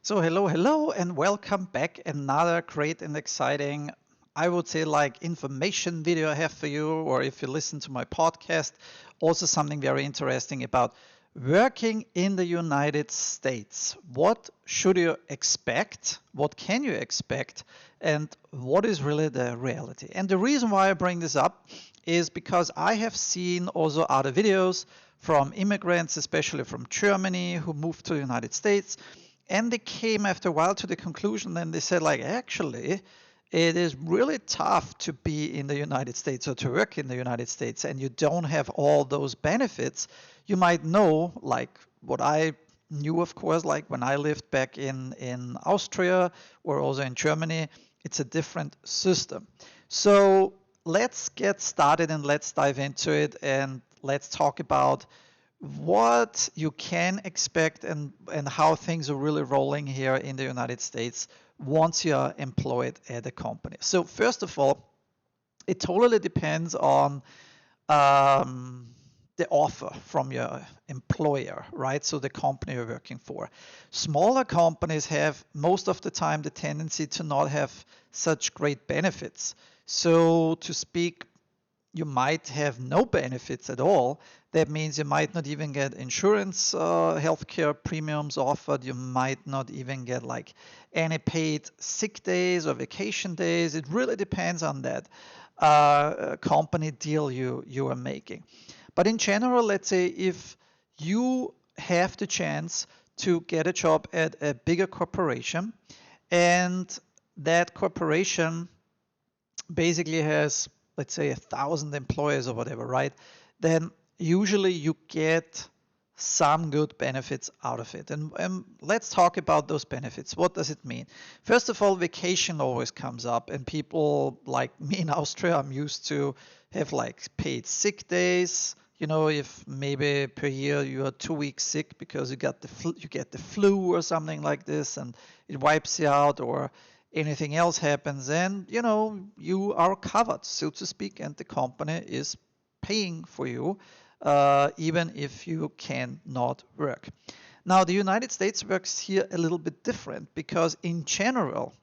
So hello, and welcome back. Another great and exciting, I would say, like information video I have for you, or if you listen to my podcast, also something very interesting about working in the United States. What should you expect? What can you expect? And what is really the reality? And the reason why I bring this up is because I have seen also other videos from immigrants, especially from Germany, who moved to the United States, and they came after a while to the conclusion, and they said, like, actually it is really tough to be in the United States or to work in the United States, and you don't have all those benefits. You might know, like what I knew, of course, like when I lived back in Austria or also in Germany, it's a different system. So let's get started and let's dive into it, and let's talk about what you can expect and how things are really rolling here in the United States once you are employed at a company. So first of all, it totally depends on um, the offer from your employer, right? So the company you're working for. Smaller companies have most of the time the tendency to not have such great benefits. So to speak, you might have no benefits at all. That means you might not even get insurance, healthcare premiums offered. You might not even get like any paid sick days or vacation days. It really depends on that company deal you are making. But in general, let's say if you have the chance to get a job at a bigger corporation, and that corporation basically has, let's say, 1,000 employees or whatever, right? Then usually you get some good benefits out of it. And let's talk about those benefits. What does it mean? First of all, vacation always comes up, and people like me in Austria, I'm used to have like paid sick days. You know, if maybe per year you are 2 weeks sick because you get the flu or something like this, and it wipes you out, or anything else happens, and you are covered, so to speak, and the company is paying for you, even if you cannot work. Now, the United States works here a little bit different because in general,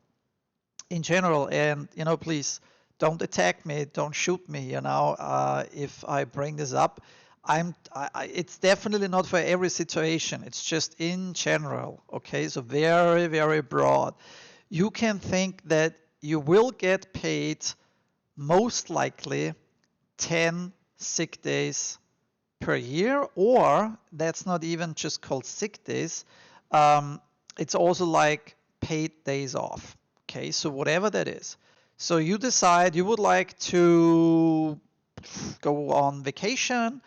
and please don't attack me, don't shoot me, if I bring this up. It's definitely not for every situation. It's just in general. Okay, so very, very broad. You can think that you will get paid most likely 10 sick days per year, or that's not even just called sick days. Um, it's also like paid days off. Okay, so whatever that is. So you decide you would like to go on vacation,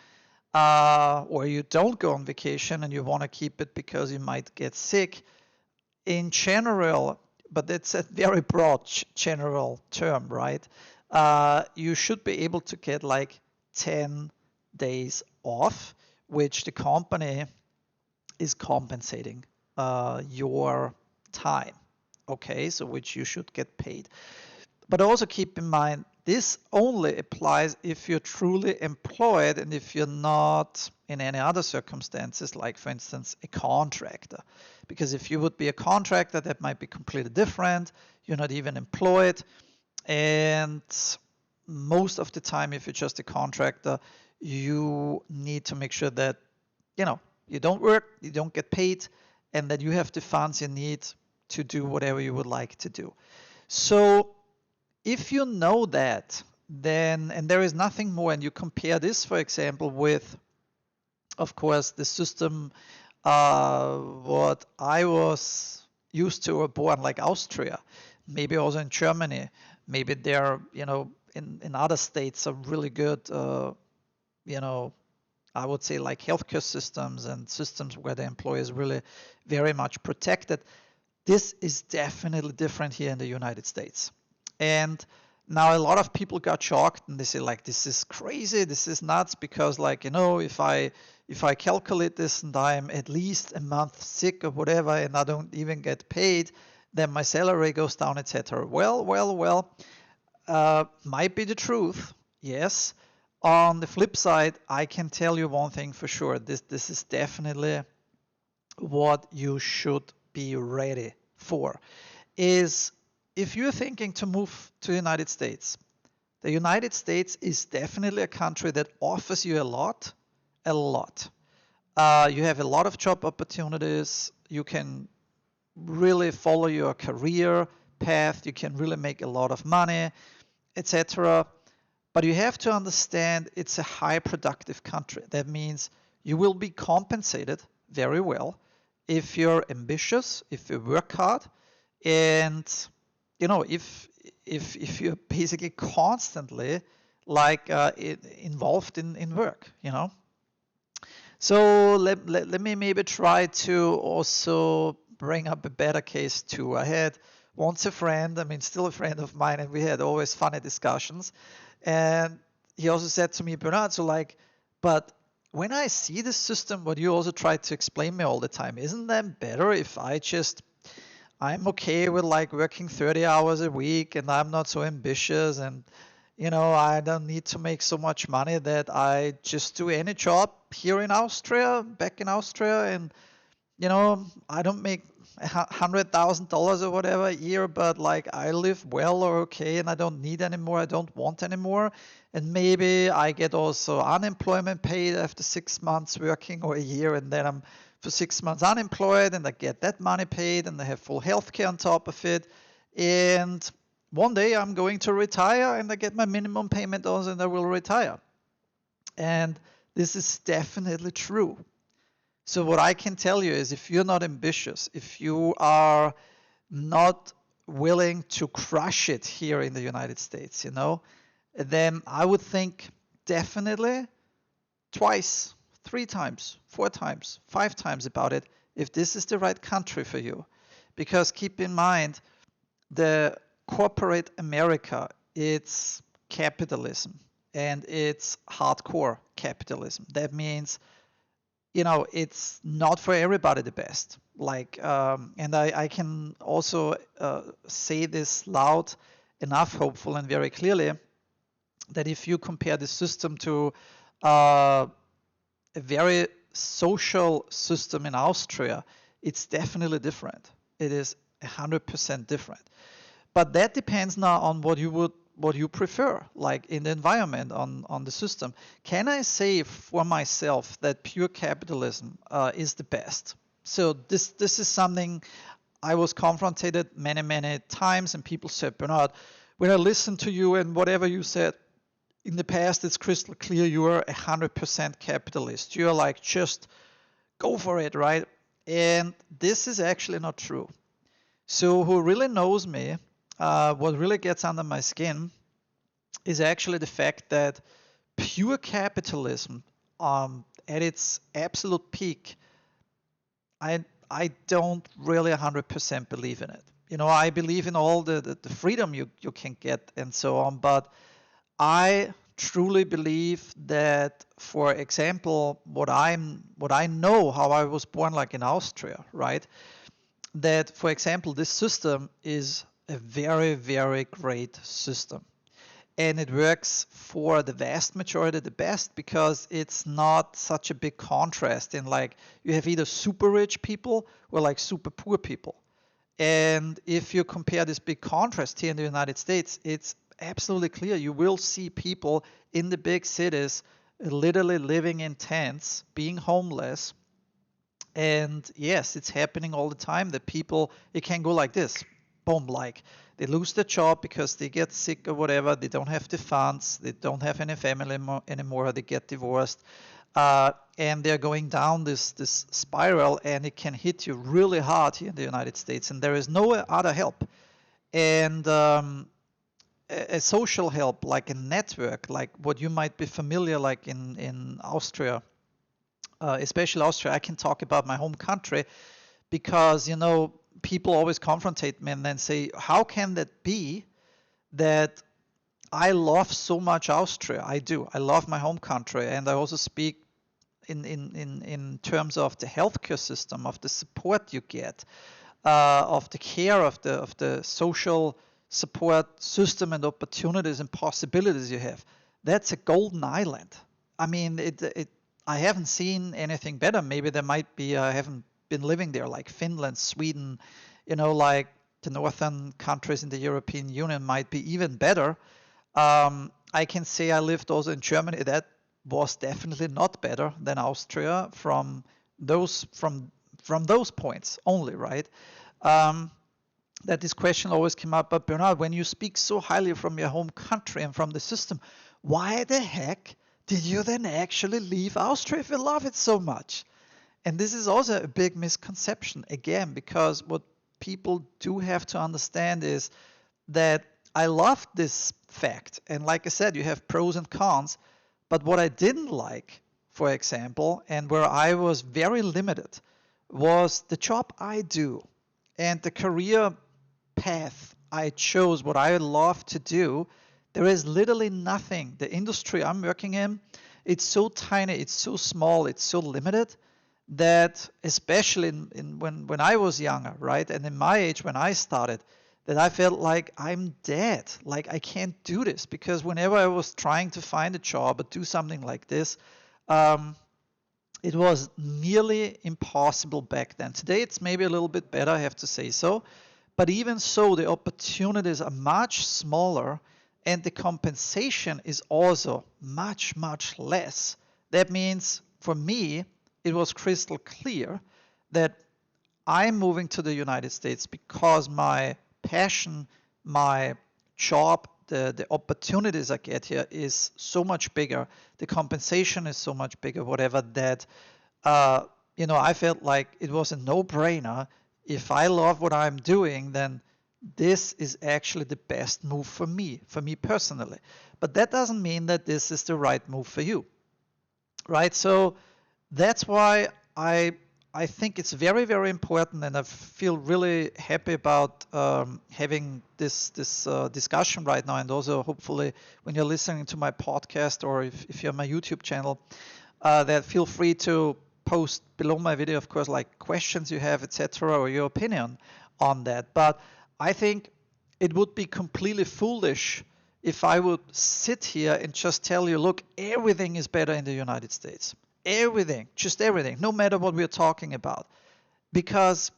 or you don't go on vacation and you want to keep it because you might get sick. In general, but it's a very broad general term, right? You should be able to get like 10 days off, which the company is compensating your time. Okay, so which you should get paid. But also keep in mind, this only applies if you're truly employed and if you're not in any other circumstances, like, for instance, a contractor. Because if you would be a contractor, that might be completely different. You're not even employed. And most of the time, if you're just a contractor, you need to make sure that, you don't work, you don't get paid, and that you have the funds you need to do whatever you would like to do. So if you know that, then, and there is nothing more, and you compare this, for example, with, of course, the system, what I was used to or born, like Austria, maybe also in Germany, maybe there, in other states are really good, you know, I would say like healthcare systems and systems where the employee is really very much protected. This is definitely different here in the United States. And now a lot of people got shocked and they say, like, this is crazy, this is nuts, because, like, if I calculate this and I'm at least a month sick or whatever and I don't even get paid, then my salary goes down, etc. Well, might be the truth, yes. On the flip side, I can tell you one thing for sure. This is definitely what you should be ready for is if you're thinking to move to the United States. The United States is definitely a country that offers you a lot, a lot. You have a lot of job opportunities. You can really follow your career path. You can really make a lot of money, etc. But you have to understand it's a high productive country. That means you will be compensated very well if you're ambitious, if you work hard, and if you're basically constantly like involved in work. So let me maybe try to also bring up a better case too. I had once a friend, still a friend of mine, and we had always funny discussions. And he also said to me, Bernard, so like, but when I see this system, what you also try to explain me all the time, isn't that better if I'm okay with like working 30 hours a week and I'm not so ambitious and I don't need to make so much money that I just do any job here in Austria, back in Austria, and I don't make $100,000 or whatever a year, but like I live well or okay, and I don't need anymore. I don't want anymore, and maybe I get also unemployment paid after 6 months working or a year, and then I'm for 6 months unemployed, and I get that money paid, and I have full healthcare on top of it, and one day I'm going to retire, and I get my minimum payment also, and I will retire, and this is definitely true. So what I can tell you is if you're not ambitious, if you are not willing to crush it here in the United States, then I would think definitely twice, 3 times, 4 times, 5 times about it if this is the right country for you. Because keep in mind, the corporate America, it's capitalism, and it's hardcore capitalism. That means it's not for everybody the best. And I can also say this loud enough, hopeful, and very clearly, that if you compare the system to a very social system in Austria, it's definitely different. It is 100% different. But that depends now on what you prefer, like in the environment, on the system. Can I say for myself that pure capitalism is the best? So this is something I was confronted many times, and people said, Bernard, when I listen to you and whatever you said in the past, it's crystal clear you are 100% capitalist. You're like, just go for it, right? And this is actually not true. So who really knows me, what really gets under my skin is actually the fact that pure capitalism at its absolute peak, I don't really 100% believe in it. I believe in all the freedom you can get and so on, but I truly believe that, for example, what I know, how I was born like in Austria, right? That, for example, this system is a very, very great system. And it works for the vast majority the best because it's not such a big contrast in like you have either super rich people or like super poor people. And if you compare this big contrast here in the United States, it's absolutely clear. You will see people in the big cities literally living in tents, being homeless. And yes, it's happening all the time that people, it can go like this. Boom, like they lose their job because they get sick or whatever. They don't have the funds. They don't have any family anymore. They get divorced. And they're going down this spiral, and it can hit you really hard here in the United States. And there is no other help. And a social help, like a network, like what you might be familiar like in Austria, especially Austria. I can talk about my home country because, people always confrontate me and then say, how can that be that I love so much Austria? I do. I love my home country, and I also speak in terms of the healthcare system, of the support you get, of the care, of the social support system and opportunities and possibilities you have. That's a golden island. I mean, I haven't seen anything better. Maybe there might be. I haven't been living there, like Finland, Sweden, like the northern countries in the European Union might be even better. I can say I lived also in Germany. That was definitely not better than Austria from those points only, right? That this question always came up. But Bernard, when you speak so highly from your home country and from the system, why the heck did you then actually leave Austria if you love it so much? And this is also a big misconception, again, because what people do have to understand is that I loved this fact. And like I said, you have pros and cons. But what I didn't like, for example, and where I was very limited, was the job I do and the career path I chose, what I love to do. There is literally nothing. The industry I'm working in, it's so tiny, it's so small, it's so limited that, especially when I was younger, right, and in my age when I started, that I felt like I'm dead, like I can't do this, because whenever I was trying to find a job or do something like this, it was nearly impossible back then. Today it's maybe a little bit better, I have to say so, but even so, the opportunities are much smaller and the compensation is also much, much less. That means for me, it was crystal clear that I'm moving to the United States because my passion, my job, the opportunities I get here is so much bigger. The compensation is so much bigger, whatever, that, I felt like it was a no-brainer. If I love what I'm doing, then this is actually the best move for me personally. But that doesn't mean that this is the right move for you, right? So that's why I think it's very, very important, and I feel really happy about having this discussion right now, and also hopefully when you're listening to my podcast or if you're on my YouTube channel, that feel free to post below my video, of course, like questions you have, etc., or your opinion on that. But I think it would be completely foolish if I would sit here and just tell you, look, everything is better in the United States. Everything, just everything, no matter what we're talking about. Because,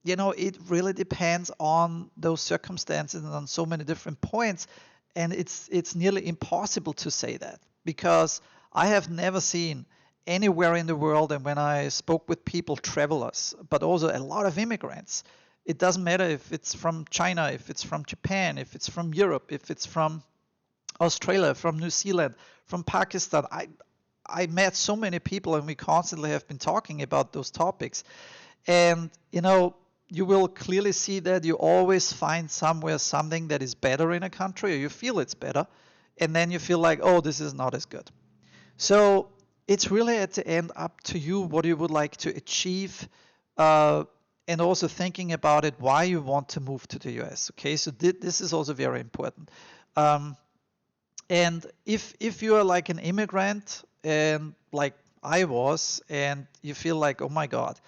it really depends on those circumstances and on so many different points. And it's nearly impossible to say that, because I have never seen anywhere in the world, and when I spoke with people, travelers, but also a lot of immigrants, it doesn't matter if it's from China, if it's from Japan, if it's from Europe, if it's from Australia, from New Zealand, from Pakistan. I met so many people, and we constantly have been talking about those topics. And, you will clearly see that you always find somewhere something that is better in a country, or you feel it's better, and then you feel like, oh, this is not as good. So it's really at the end up to you what you would like to achieve, and also thinking about it, why you want to move to the US. Okay, so this is also very important. And if you are like an immigrant, and like I was, and you feel like, oh my God,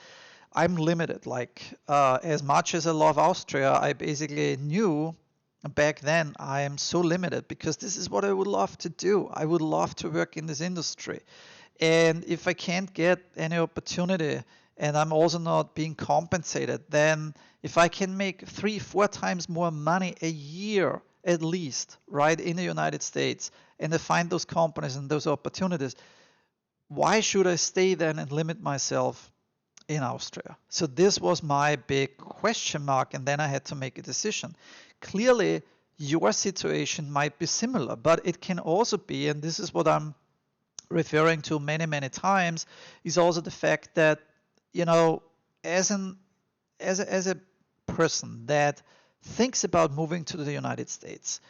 I'm limited. Like as much as I love Austria, I basically knew back then I am so limited, because this is what I would love to do. I would love to work in this industry. And if I can't get any opportunity, and I'm also not being compensated, then if I can make 3-4 times more money a year at least, right, in the United States, and to find those companies and those opportunities, why should I stay then and limit myself in Austria? So this was my big question mark, and then I had to make a decision. Clearly, your situation might be similar, but it can also be, and this is what I'm referring to many, many times, is also the fact that, as a person that thinks about moving to the United States,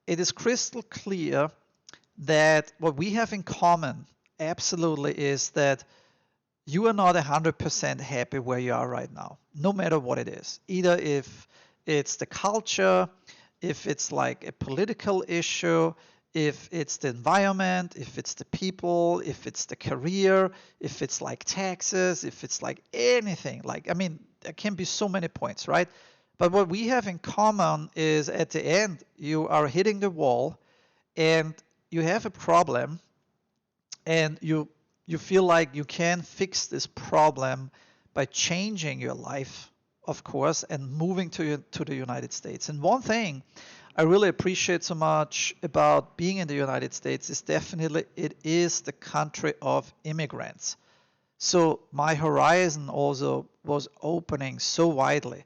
it is crystal clear that what we have in common absolutely is that you are not 100% happy where you are right now, no matter what it is. Either if it's the culture, if it's like a political issue, if it's the environment, if it's the people, if it's the career, if it's like taxes, if it's like anything. Like, I mean, there can be so many points, right? But what we have in common is, at the end, you are hitting the wall and you have a problem, and you feel like you can fix this problem by changing your life, of course, and moving to the United States. And one thing I really appreciate so much about being in the United States is definitely it is the country of immigrants. So my horizon also was opening so widely,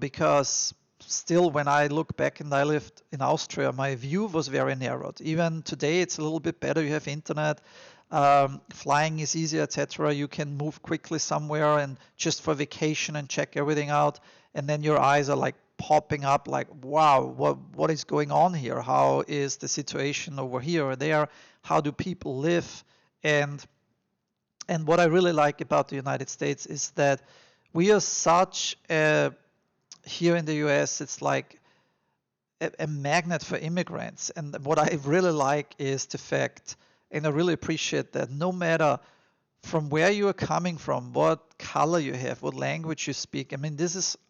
because still when I look back and I lived in Austria, my view was very narrowed. Even today, it's a little bit better. You have internet, flying is easier, etc. You can move quickly somewhere and just for vacation and check everything out, and then your eyes are like popping up, like, wow, what is going on here? How is the situation over here or there? How do people live? And and what I really like about the United States is that we are such a, here in the US, it's like a magnet for immigrants. And what I really like is the fact, and I really appreciate that no matter from where you are coming from, what color you have, what language you speak. I mean,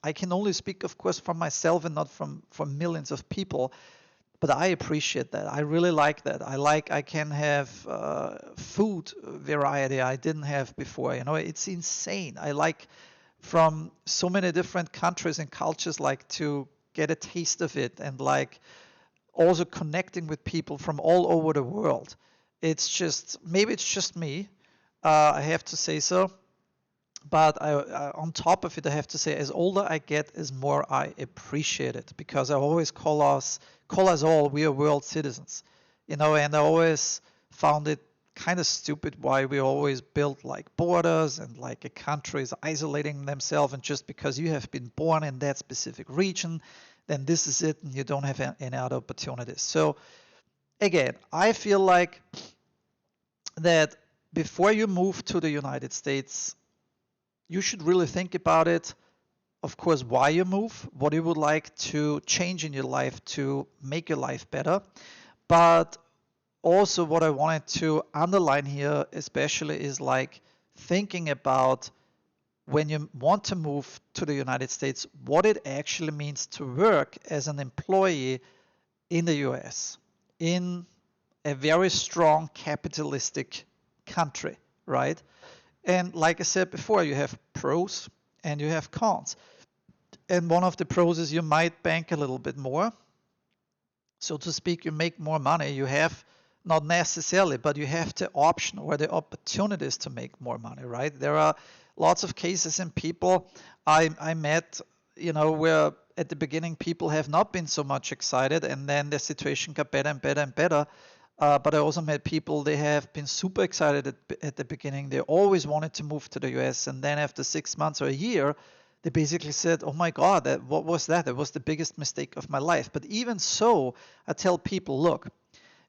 I can only speak, of course, for myself and not from millions of people. But I appreciate that. I really like that. I can have food variety I didn't have before. It's insane. I like from so many different countries and cultures, like to get a taste of it, and like also connecting with people from all over the world. Maybe it's just me. I have to say so. But on top of it, I have to say, as older I get, as more I appreciate it, because I always call us all, we are world citizens, and I always found it kind of stupid why we always built like borders and like a country is isolating themselves, and just because you have been born in that specific region, then this is it, and you don't have any other opportunities. So again, I feel like that before you move to the United States, you should really think about it. Of course, why you move, what you would like to change in your life to make your life better. But also what I wanted to underline here especially is like thinking about when you want to move to the United States, what it actually means to work as an employee in the US, in a very strong capitalistic country, right? And like I said before, you have pros and you have cons. And one of the pros is you might bank a little bit more. So to speak, you make more money. You have, not necessarily, but you have the option or the opportunities to make more money, right? There are lots of cases in people I met, where at the beginning people have not been so much excited, and then the situation got better and better and better. But I also met people, they have been super excited at the beginning. They always wanted to move to the US. And then after 6 months or a year, they basically said, oh my God, what was that? That was the biggest mistake of my life. But even so, I tell people, look,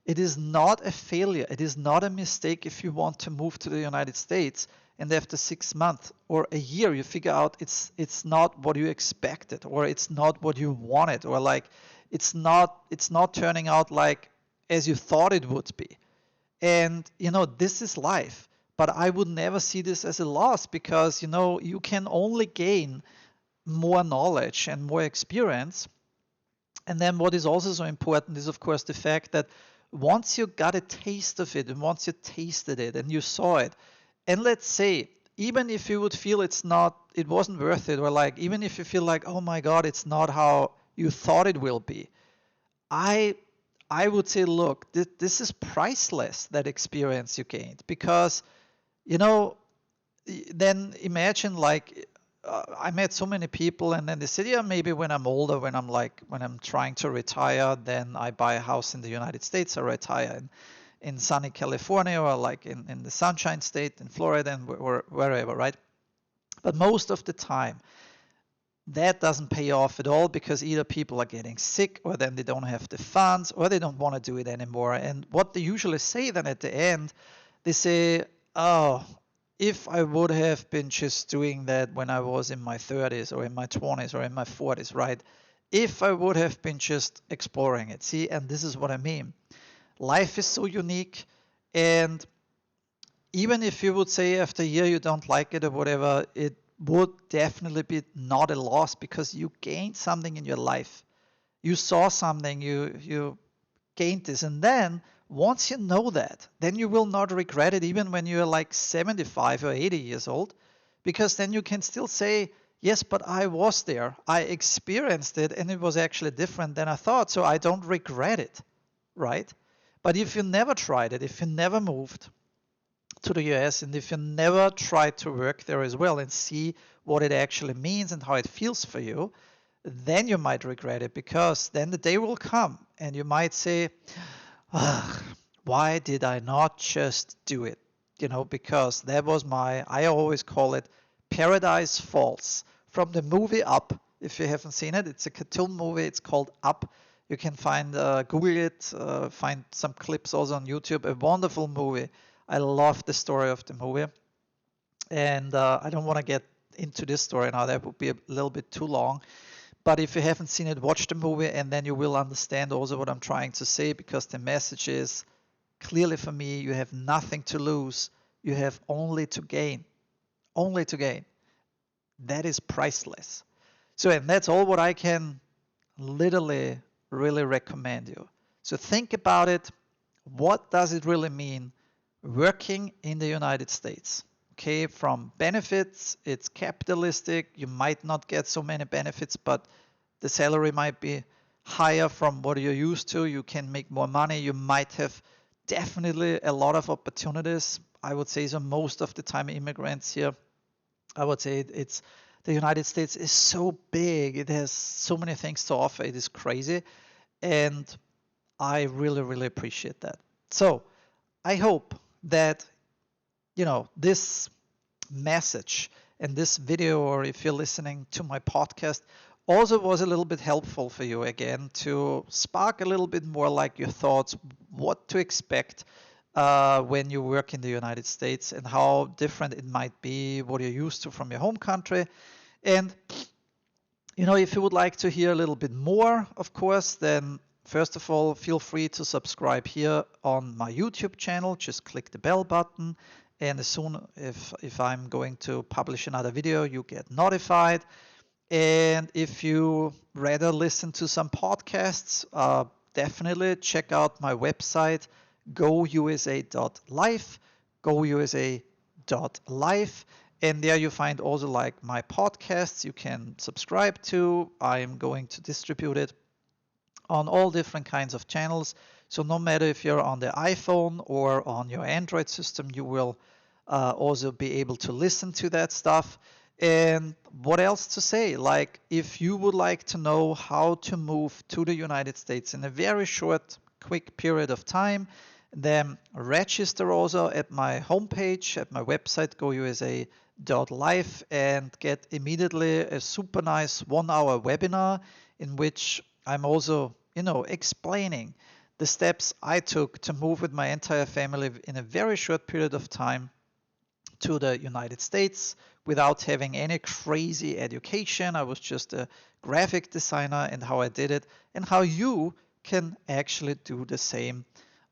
it is not a failure. It is not a mistake if you want to move to the United States and after 6 months or a year you figure out it's not what you expected, or it's not what you wanted, or like it's not turning out like as you thought it would be. And this is life. But I would never see this as a loss, because you can only gain more knowledge and more experience. And then what is also so important is, of course, the fact that once you got a taste of it, and once you tasted it and you saw it, and let's say, even if you would feel it wasn't worth it, or like even if you feel like, oh my God, it's not how you thought it will be, I would say, look, this is priceless, that experience you gained, because then imagine like I met so many people, and then they said, yeah, maybe when I'm older, when I'm trying to retire, then I buy a house in the United States, or retire in sunny California, or like in the Sunshine State in Florida, and wherever, right? But most of the time, that doesn't pay off at all, because either people are getting sick, or then they don't have the funds, or they don't want to do it anymore. And what they usually say then at the end, they say, oh, if I would have been just doing that when I was in my 30s or in my 20s or in my 40s, right? If I would have been just exploring it. See, and this is what I mean. Life is so unique, and even if you would say after a year you don't like it or whatever, it would definitely be not a loss, because you gained something in your life. You saw something, you gained this, and then once you know that, then you will not regret it even when you're like 75 or 80 years old, because then you can still say, yes, but I was there, I experienced it, and it was actually different than I thought, so I don't regret it, right? But if you never tried it, if you never moved to the US, and if you never tried to work there as well and see what it actually means and how it feels for you, then you might regret it, because then the day will come and you might say, ah, why did I not just do it? Because that was I always call it Paradise Falls from the movie Up. If you haven't seen it, it's a cartoon movie. It's called Up. You can Google it, find some clips also on YouTube. A wonderful movie. I love the story of the movie. And I don't want to get into this story now. That would be a little bit too long. But if you haven't seen it, watch the movie, and then you will understand also what I'm trying to say, because the message is clearly for me, you have nothing to lose. You have only to gain. Only to gain. That is priceless. So, and that's all what I can literally really recommend you. So think about it. What does it really mean working in the United States? Okay, from benefits, it's capitalistic. You might not get so many benefits, but the salary might be higher from what you're used to. You can make more money. You might have definitely a lot of opportunities. I would say so most of the time immigrants here, I would say it's the United States is so big. It has so many things to offer. It is crazy. And I really, really appreciate that. So I hope that, this message and this video, or if you're listening to my podcast, also was a little bit helpful for you again to spark a little bit more like your thoughts, what to expect when you work in the United States and how different it might be, what you're used to from your home country. And, if you would like to hear a little bit more, of course, then first of all, feel free to subscribe here on my YouTube channel. Just click the bell button. And as soon if I'm going to publish another video, you get notified. And if you rather listen to some podcasts, definitely check out my website, gousa.life, gousa.life. And there you find also like my podcasts you can subscribe to. I am going to distribute it on all different kinds of channels. So no matter if you're on the iPhone or on your Android system, you will also be able to listen to that stuff. And what else to say? Like, if you would like to know how to move to the United States in a very short, quick period of time, then register also at my homepage, at my website, gousa.life, and get immediately a super nice 1-hour webinar in which I'm also, explaining the steps I took to move with my entire family in a very short period of time to the United States without having any crazy education. I was just a graphic designer, and how I did it, and how you can actually do the same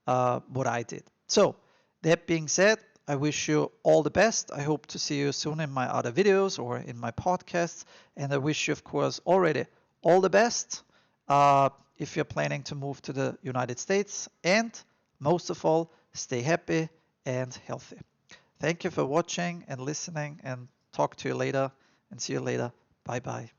what I did. So that being said, I wish you all the best. I hope to see you soon in my other videos or in my podcasts. And I wish you, of course, already all the best if you're planning to move to the United States. And most of all, stay happy and healthy. Thank you for watching and listening, and talk to you later, and see you later. Bye bye.